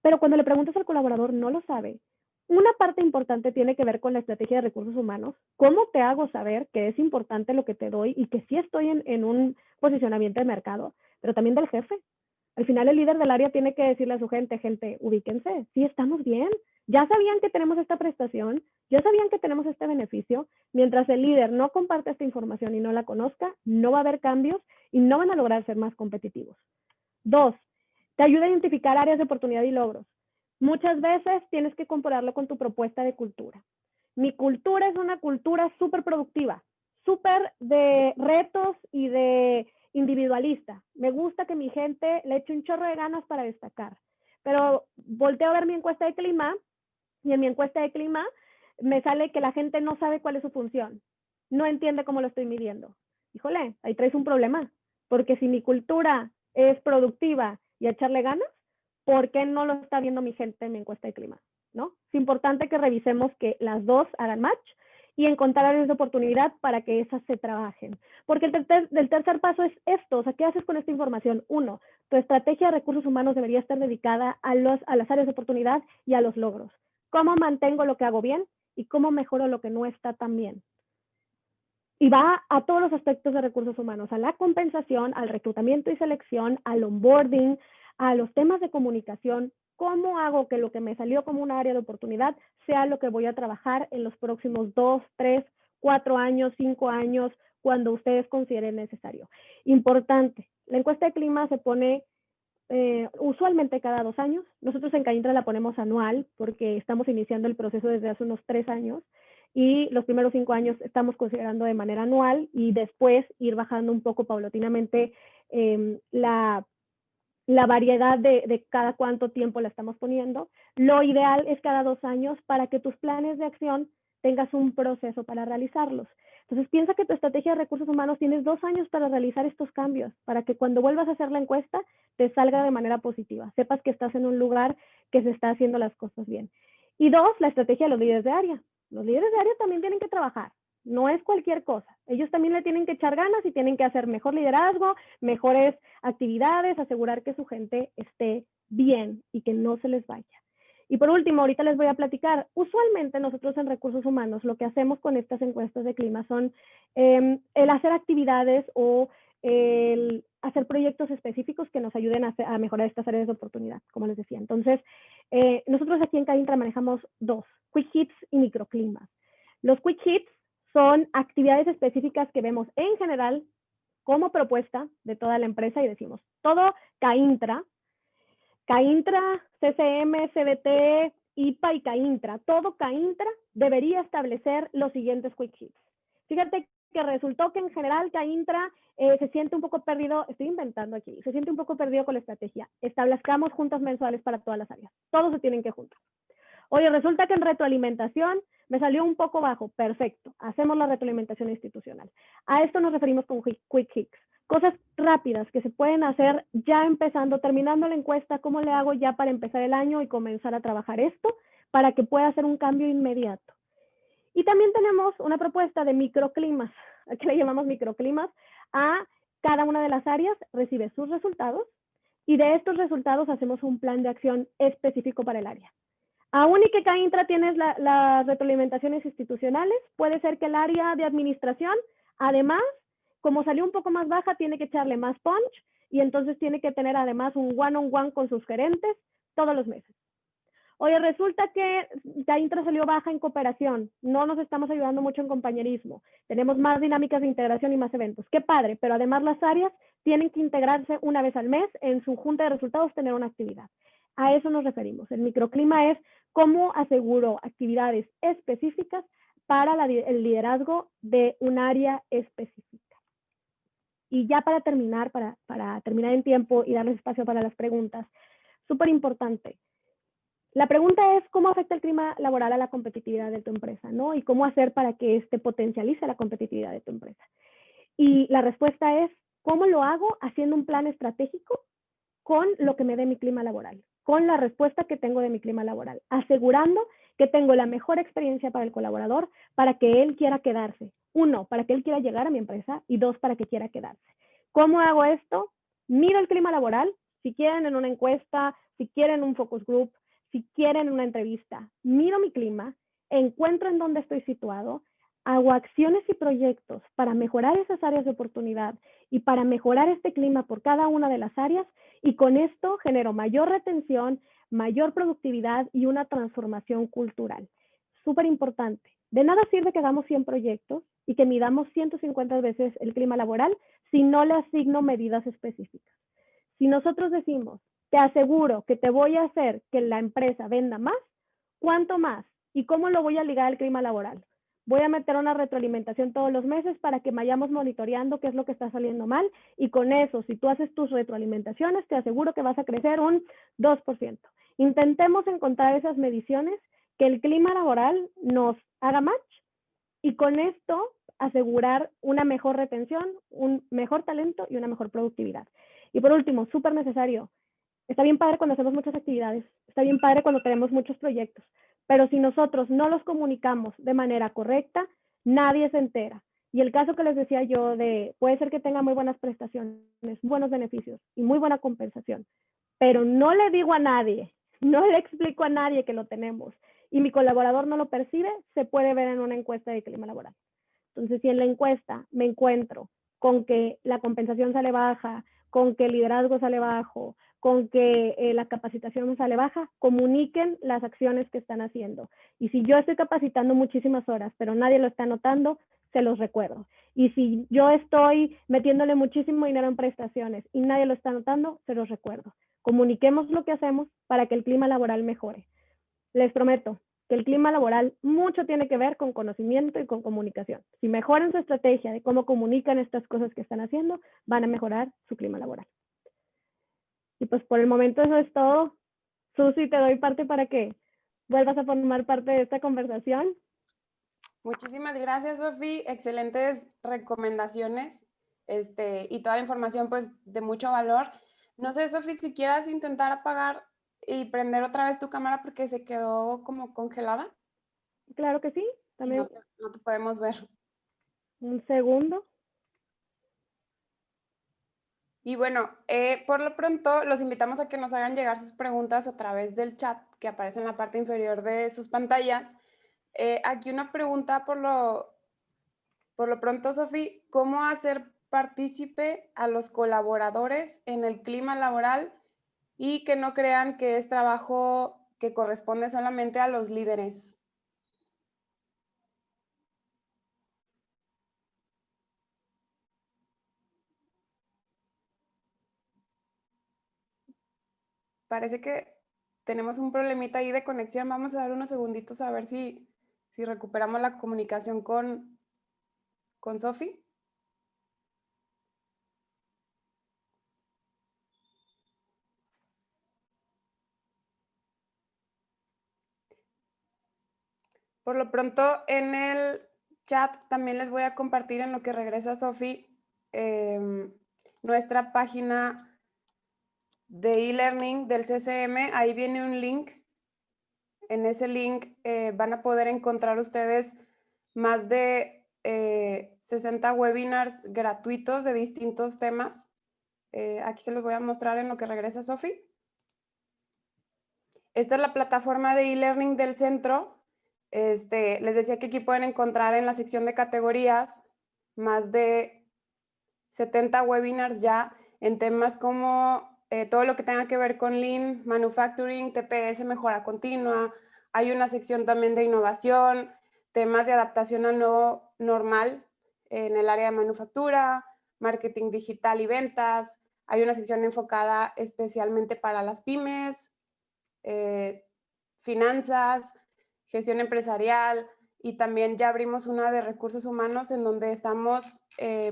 pero cuando le preguntas al colaborador no lo sabe. Una parte importante tiene que ver con la estrategia de recursos humanos. ¿Cómo te hago saber que es importante lo que te doy y que sí estoy en un posicionamiento de mercado? Pero también del jefe. Al final el líder del área tiene que decirle a su gente, ubíquense, sí estamos bien, ya sabían que tenemos esta prestación, ya sabían que tenemos este beneficio. Mientras el líder no comparte esta información y no la conozca, no va a haber cambios y no van a lograr ser más competitivos. 2, te ayuda a identificar áreas de oportunidad y logros. Muchas veces tienes que compararlo con tu propuesta de cultura. Mi cultura es una cultura súper productiva, súper de retos y de individualista. Me gusta que mi gente le eche un chorro de ganas para destacar. Pero volteo a ver mi encuesta de clima y en mi encuesta de clima me sale que la gente no sabe cuál es su función. No entiende cómo lo estoy midiendo. Híjole, ahí traes un problema. Porque si mi cultura es productiva y echarle ganas, ¿por qué no lo está viendo mi gente en mi encuesta de clima? ¿No? Es importante que revisemos que las dos hagan match y encontrar áreas de oportunidad para que esas se trabajen. Porque el tercer paso es esto, o sea, ¿qué haces con esta información? 1, tu estrategia de recursos humanos debería estar dedicada a las áreas de oportunidad y a los logros. ¿Cómo mantengo lo que hago bien y cómo mejoro lo que no está tan bien? Y va a todos los aspectos de recursos humanos, a la compensación, al reclutamiento y selección, al onboarding, a los temas de comunicación. ¿Cómo hago que lo que me salió como un área de oportunidad sea lo que voy a trabajar en los próximos 2, 3, 4 años, 5 años, cuando ustedes consideren necesario? Importante, la encuesta de clima se pone usualmente cada 2 años. Nosotros en Caintra la ponemos anual porque estamos iniciando el proceso desde hace unos 3 años y los primeros 5 años estamos considerando de manera anual y después ir bajando un poco paulatinamente la variedad de cada cuánto tiempo la estamos poniendo. Lo ideal es cada 2 años para que tus planes de acción tengas un proceso para realizarlos. Entonces piensa que tu estrategia de recursos humanos tienes 2 años para realizar estos cambios, para que cuando vuelvas a hacer la encuesta te salga de manera positiva, sepas que estás en un lugar que se está haciendo las cosas bien. Y 2, la estrategia de los líderes de área. Los líderes de área también tienen que trabajar, no es cualquier cosa. Ellos también le tienen que echar ganas y tienen que hacer mejor liderazgo, mejores actividades, asegurar que su gente esté bien y que no se les vaya. Y por último, ahorita les voy a platicar, usualmente nosotros en recursos humanos lo que hacemos con estas encuestas de clima son el hacer actividades o el hacer proyectos específicos que nos ayuden a mejorar estas áreas de oportunidad, como les decía. Entonces, nosotros aquí en Caintra manejamos 2, Quick Hits y microclimas. Los Quick Hits son actividades específicas que vemos en general como propuesta de toda la empresa y decimos, todo Caintra, CCM, CBT, IPA y Caintra, todo Caintra debería establecer los siguientes Quick Hits. Fíjate que resultó que en general Caintra se siente un poco perdido, estoy inventando aquí, se siente un poco perdido con la estrategia. Establezcamos juntas mensuales para todas las áreas. Todos se tienen que juntar. Oye, resulta que en retroalimentación me salió un poco bajo. Perfecto, hacemos la retroalimentación institucional. A esto nos referimos con Quick Hits. Cosas rápidas que se pueden hacer ya empezando, terminando la encuesta, ¿cómo le hago ya para empezar el año y comenzar a trabajar esto para que pueda hacer un cambio inmediato? Y también tenemos una propuesta de microclimas, aquí le llamamos microclimas, a cada una de las áreas recibe sus resultados y de estos resultados hacemos un plan de acción específico para el área. Aún y que Caintra tienes las retroalimentaciones institucionales, puede ser que el área de administración, además, como salió un poco más baja, tiene que echarle más punch y entonces tiene que tener además un one-on-one con sus gerentes todos los meses. Oye, resulta que Caintra salió baja en cooperación, no nos estamos ayudando mucho en compañerismo, tenemos más dinámicas de integración y más eventos. Qué padre, pero además las áreas tienen que integrarse una vez al mes en su junta de resultados, tener una actividad. A eso nos referimos. El microclima es cómo aseguro actividades específicas para el liderazgo de un área específica. Y ya para terminar, para terminar en tiempo y darles espacio para las preguntas, súper importante. La pregunta es cómo afecta el clima laboral a la competitividad de tu empresa, ¿no? Y cómo hacer para que este potencialice la competitividad de tu empresa. Y la respuesta es, ¿cómo lo hago? Haciendo un plan estratégico con lo que me dé mi clima laboral, con la respuesta que tengo de mi clima laboral, asegurando que tengo la mejor experiencia para el colaborador para que él quiera quedarse. 1, para que él quiera llegar a mi empresa y 2, para que quiera quedarse. ¿Cómo hago esto? Miro el clima laboral, si quieren en una encuesta, si quieren un focus group, si quieren una entrevista, miro mi clima, encuentro en dónde estoy situado, hago acciones y proyectos para mejorar esas áreas de oportunidad y para mejorar este clima por cada una de las áreas, y con esto genero mayor retención, mayor productividad y una transformación cultural. Súper importante. De nada sirve que hagamos 100 proyectos y que midamos 150 veces el clima laboral si no le asigno medidas específicas. Si nosotros decimos, te aseguro que te voy a hacer que la empresa venda más, ¿cuánto más? ¿Y cómo lo voy a ligar al clima laboral? Voy a meter una retroalimentación todos los meses para que vayamos monitoreando qué es lo que está saliendo mal, y con eso, si tú haces tus retroalimentaciones, te aseguro que vas a crecer un 2%. Intentemos encontrar esas mediciones que el clima laboral nos haga match, y con esto asegurar una mejor retención, un mejor talento y una mejor productividad. Y por último, súper necesario, está bien padre cuando hacemos muchas actividades, está bien padre cuando tenemos muchos proyectos, pero si nosotros no los comunicamos de manera correcta, nadie se entera. Y el caso que les decía yo de, puede ser que tenga muy buenas prestaciones, buenos beneficios y muy buena compensación, pero no le digo a nadie, no le explico a nadie que lo tenemos, y mi colaborador no lo percibe, se puede ver en una encuesta de clima laboral. Entonces, si en la encuesta me encuentro con que la compensación sale baja, con que el liderazgo sale bajo, con que la capacitación sale baja, comuniquen las acciones que están haciendo. Y si yo estoy capacitando muchísimas horas, pero nadie lo está notando, se los recuerdo. Y si yo estoy metiéndole muchísimo dinero en prestaciones y nadie lo está notando, se los recuerdo. Comuniquemos lo que hacemos para que el clima laboral mejore. Les prometo que el clima laboral mucho tiene que ver con conocimiento y con comunicación. Si mejoran su estrategia de cómo comunican estas cosas que están haciendo, van a mejorar su clima laboral. Y pues por el momento eso es todo. Susi, te doy parte para que vuelvas a formar parte de esta conversación. Muchísimas gracias, Sofi. Excelentes recomendaciones, y toda la información, pues, de mucho valor. No sé, Sofi, si quieras intentar apagar y prender otra vez tu cámara porque se quedó como congelada Claro que sí. y También no te podemos ver. un segundo. Y bueno, por lo pronto los invitamos a que nos hagan llegar sus preguntas a través del chat que aparece en la parte inferior de sus pantallas. Aquí una pregunta por lo pronto, Sofi, ¿cómo hacer partícipe a los colaboradores en el clima laboral y que no crean que es trabajo que corresponde solamente a los líderes? Parece que tenemos un problemita ahí de conexión. Vamos a dar unos segunditos a ver si recuperamos la comunicación con Sofi. Por lo pronto, en el chat también les voy a compartir, en lo que regresa Sofi, nuestra página de e-learning del CCM. Ahí viene un link. En ese link van a poder encontrar ustedes más de 60 webinars gratuitos de distintos temas. Aquí se los voy a mostrar en lo que regresa Sofi. Esta es la plataforma de e-learning del centro. Les decía que aquí pueden encontrar en la sección de categorías más de 70 webinars ya en temas como todo lo que tenga que ver con Lean, Manufacturing, TPS, mejora continua. Hay una sección también de innovación, temas de adaptación al nuevo normal en el área de manufactura, marketing digital y ventas. Hay una sección enfocada especialmente para las pymes, finanzas, gestión empresarial, y también ya abrimos una de recursos humanos en donde estamos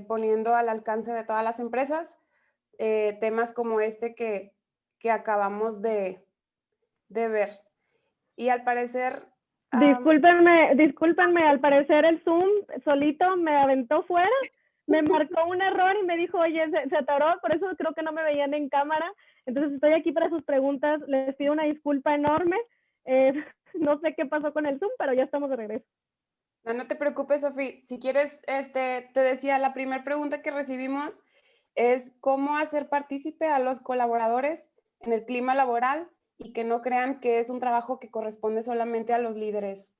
poniendo al alcance de todas las empresas temas como este que acabamos de ver. Y al parecer... Discúlpenme, al parecer el Zoom solito me aventó fuera, me marcó un error y me dijo, oye, se atoró, por eso creo que no me veían en cámara. Entonces estoy aquí para sus preguntas, les pido una disculpa enorme. No sé qué pasó con el Zoom, pero ya estamos de regreso. No te preocupes, Sofi. Si quieres, te decía, la primera pregunta que recibimos es cómo hacer partícipe a los colaboradores en el clima laboral y que no crean que es un trabajo que corresponde solamente a los líderes.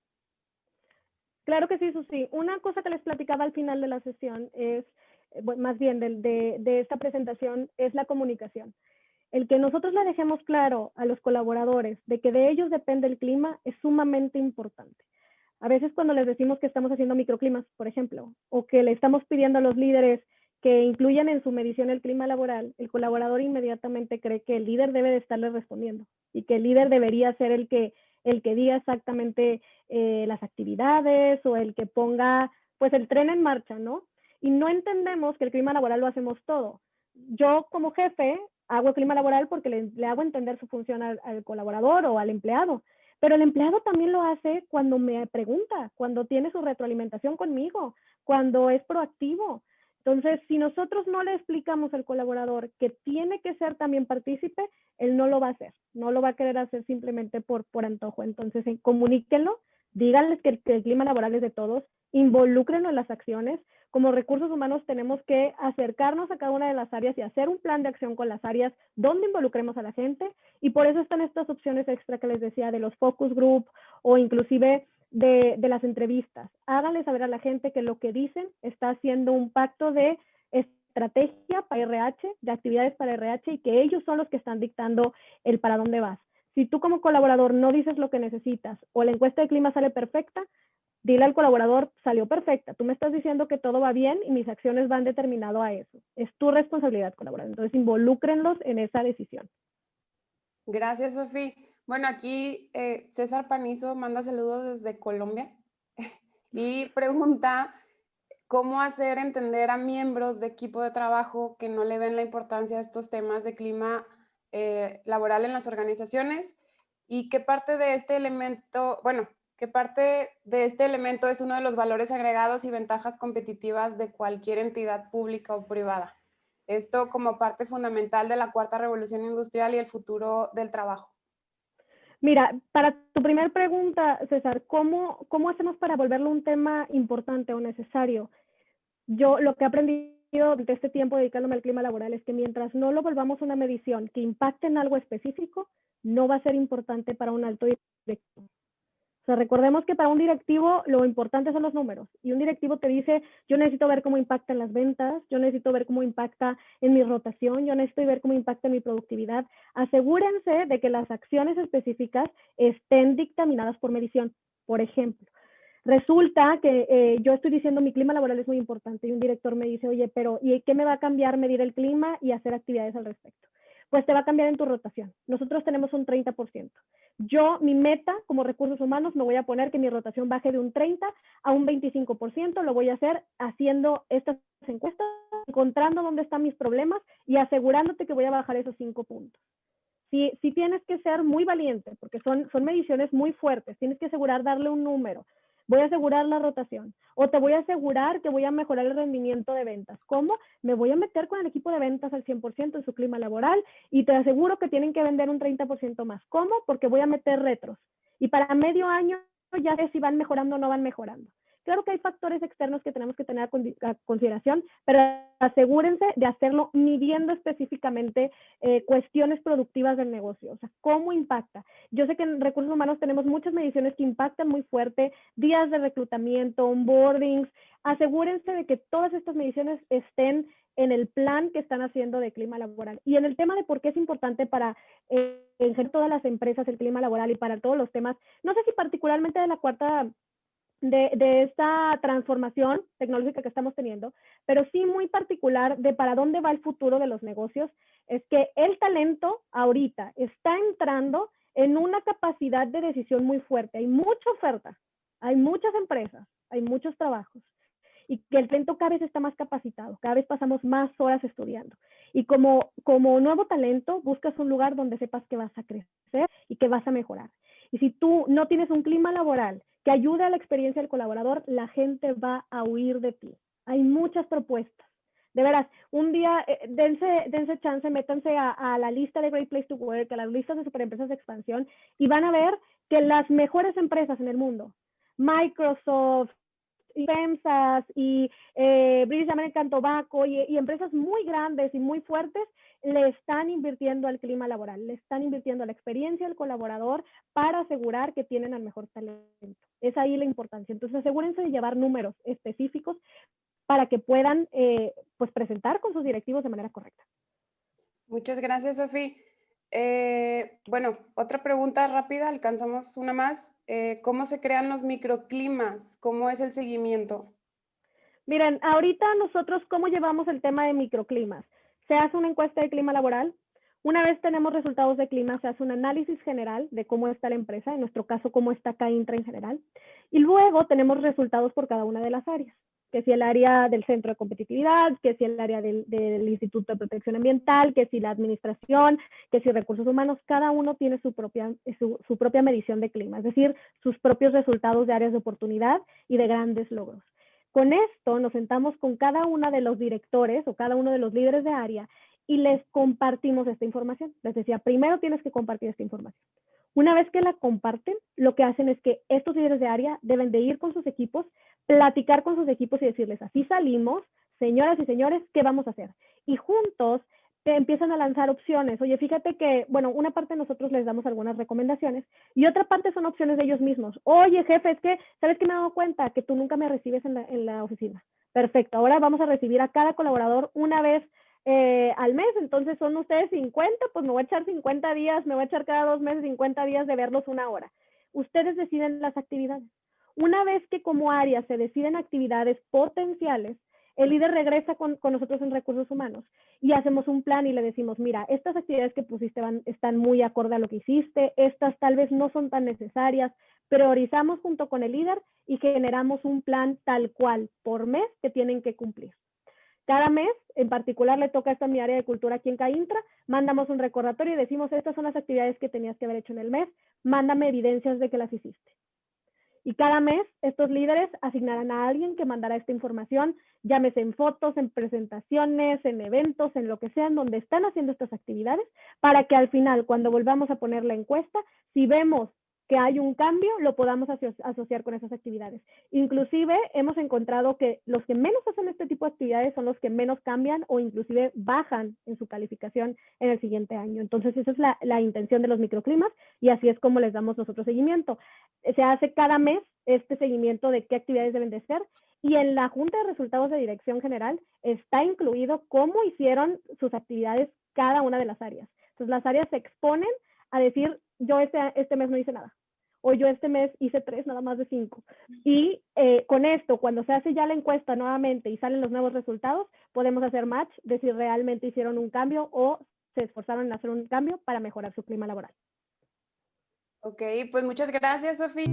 Claro que sí, Susi. Una cosa que les platicaba al final de la sesión es, más bien de esta presentación, es la comunicación. El que nosotros le dejemos claro a los colaboradores de que de ellos depende el clima es sumamente importante. A veces cuando les decimos que estamos haciendo microclimas, por ejemplo, o que le estamos pidiendo a los líderes que incluyan en su medición el clima laboral, el colaborador inmediatamente cree que el líder debe de estarle respondiendo y que el líder debería ser el que diga exactamente las actividades o el que ponga pues el tren en marcha, ¿no? Y no entendemos que el clima laboral lo hacemos todo. Yo como jefe hago el clima laboral porque le hago entender su función al colaborador o al empleado, pero el empleado también lo hace cuando me pregunta, cuando tiene su retroalimentación conmigo, cuando es proactivo. Entonces, si nosotros no le explicamos al colaborador que tiene que ser también partícipe, él no lo va a hacer, no lo va a querer hacer simplemente por antojo. Entonces, comuníquenlo, díganles que el clima laboral es de todos, involúcrenlo en las acciones. Como recursos humanos tenemos que acercarnos a cada una de las áreas y hacer un plan de acción con las áreas donde involucremos a la gente, y por eso están estas opciones extra que les decía de los focus group o inclusive de las entrevistas. Háganle saber a la gente que lo que dicen está haciendo un pacto de estrategia para RH, de actividades para RH, y que ellos son los que están dictando el para dónde vas. Si tú como colaborador no dices lo que necesitas o la encuesta de clima sale perfecta, dile al colaborador, salió perfecta, tú me estás diciendo que todo va bien y mis acciones van determinado a eso. Es tu responsabilidad, colaborador. Entonces, involúcrenlos en esa decisión. Gracias, Sofía. Bueno, aquí César Panizo manda saludos desde Colombia y pregunta cómo hacer entender a miembros de equipo de trabajo que no le ven la importancia a estos temas de clima laboral en las organizaciones y qué parte de este elemento, bueno, qué parte de este elemento es uno de los valores agregados y ventajas competitivas de cualquier entidad pública o privada. Esto como parte fundamental de la cuarta revolución industrial y el futuro del trabajo. Mira, para tu primera pregunta, César, ¿cómo hacemos para volverlo un tema importante o necesario? Yo lo que he aprendido de este tiempo dedicándome al clima laboral es que mientras no lo volvamos una medición que impacte en algo específico, no va a ser importante para un alto directivo. O sea, recordemos que para un directivo lo importante son los números, y un directivo te dice, yo necesito ver cómo impacta en las ventas, yo necesito ver cómo impacta en mi rotación, yo necesito ver cómo impacta en mi productividad. Asegúrense de que las acciones específicas estén dictaminadas por medición. Por ejemplo, resulta que yo estoy diciendo mi clima laboral es muy importante y un director me dice, oye, pero ¿y qué me va a cambiar medir el clima y hacer actividades al respecto? Pues te va a cambiar en tu rotación. Nosotros tenemos un 30%. Yo, mi meta como recursos humanos, me voy a poner que mi rotación baje de un 30 a un 25%. Lo voy a hacer haciendo estas encuestas, encontrando dónde están mis problemas y asegurándote que voy a bajar esos 5 puntos. Si tienes que ser muy valiente, porque son mediciones muy fuertes, tienes que asegurar darle un número. Voy a asegurar la rotación, o te voy a asegurar que voy a mejorar el rendimiento de ventas. ¿Cómo? Me voy a meter con el equipo de ventas al 100% en su clima laboral y te aseguro que tienen que vender un 30% más. ¿Cómo? Porque voy a meter retros. Y para medio año ya sé si van mejorando o no van mejorando. Claro que hay factores externos que tenemos que tener a consideración, pero asegúrense de hacerlo midiendo específicamente cuestiones productivas del negocio, o sea, cómo impacta. Yo sé que en recursos humanos tenemos muchas mediciones que impactan muy fuerte, días de reclutamiento, onboardings. Asegúrense de que todas estas mediciones estén en el plan que están haciendo de clima laboral. Y en el tema de por qué es importante para en todas las empresas el clima laboral y para todos los temas, no sé si particularmente de la cuarta de esta transformación tecnológica que estamos teniendo, pero sí muy particular de para dónde va el futuro de los negocios, es que el talento ahorita está entrando en una capacidad de decisión muy fuerte. Hay mucha oferta, hay muchas empresas, hay muchos trabajos, y que el talento cada vez está más capacitado, cada vez pasamos más horas estudiando. Y como nuevo talento, buscas un lugar donde sepas que vas a crecer y que vas a mejorar. Y si tú no tienes un clima laboral que ayude a la experiencia del colaborador, la gente va a huir de ti. Hay muchas propuestas. De veras, un día dense chance, métanse a la lista de Great Place to Work, a las listas de superempresas de expansión, y van a ver que las mejores empresas en el mundo, Microsoft, y FEMSAs y British American Tobacco y empresas muy grandes y muy fuertes le están invirtiendo al clima laboral, le están invirtiendo a la experiencia del colaborador para asegurar que tienen al mejor talento. Es ahí la importancia. Entonces asegúrense de llevar números específicos para que puedan pues presentar con sus directivos de manera correcta. Muchas gracias, Sofi. Bueno, otra pregunta rápida, alcanzamos una más. ¿Cómo se crean los microclimas? ¿Cómo es el seguimiento? Miren, ahorita nosotros, ¿cómo llevamos el tema de microclimas? Se hace una encuesta de clima laboral. Una vez tenemos resultados de clima, se hace un análisis general de cómo está la empresa, en nuestro caso, cómo está CAINTRA en general. Y luego tenemos resultados por cada una de las áreas, que si el área del centro de competitividad, que si el área del Instituto de Protección Ambiental, que si la administración, que si recursos humanos, cada uno tiene su propia medición de clima, es decir, sus propios resultados de áreas de oportunidad y de grandes logros. Con esto nos sentamos con cada uno de los directores o cada uno de los líderes de área y les compartimos esta información. Les decía, primero tienes que compartir esta información. Una vez que la comparten, lo que hacen es que estos líderes de área deben de ir con sus equipos, platicar con sus equipos y decirles, así salimos, señoras y señores, ¿qué vamos a hacer? Y juntos te empiezan a lanzar opciones. Oye, fíjate que, bueno, una parte nosotros les damos algunas recomendaciones y otra parte son opciones de ellos mismos. Oye, jefe, es que, ¿sabes qué me he dado cuenta? Que tú nunca me recibes en la oficina. Perfecto, ahora vamos a recibir a cada colaborador una vez al mes, entonces son ustedes 50, pues me voy a echar 50 días, me voy a echar cada 2 meses 50 días de verlos una hora. Ustedes deciden las actividades. Una vez que como área se deciden actividades potenciales, el líder regresa con nosotros en recursos humanos y hacemos un plan y le decimos, mira, estas actividades que pusiste están muy acorde a lo que hiciste, estas tal vez no son tan necesarias, priorizamos junto con el líder y generamos un plan tal cual por mes que tienen que cumplir. Cada mes, en particular, le toca a mi área de cultura aquí en CAINTRA, mandamos un recordatorio y decimos, estas son las actividades que tenías que haber hecho en el mes, mándame evidencias de que las hiciste. Y cada mes estos líderes asignarán a alguien que mandará esta información, llámese en fotos, en presentaciones, en eventos, en lo que sea, en donde están haciendo estas actividades, para que al final, cuando volvamos a poner la encuesta, si vemos que hay un cambio, lo podamos asociar con esas actividades. Inclusive hemos encontrado que los que menos hacen este tipo de actividades son los que menos cambian o inclusive bajan en su calificación en el siguiente año. Entonces esa es la intención de los microclimas y así es como les damos nosotros seguimiento. Se hace cada mes este seguimiento de qué actividades deben de ser y en la Junta de Resultados de Dirección General está incluido cómo hicieron sus actividades cada una de las áreas. Entonces las áreas se exponen a decir, yo este mes no hice nada o yo este mes hice 3, nada más de 5. Y con esto, cuando se hace ya la encuesta nuevamente y salen los nuevos resultados, podemos hacer match de si realmente hicieron un cambio o se esforzaron en hacer un cambio para mejorar su clima laboral. Ok, pues muchas gracias, Sofía.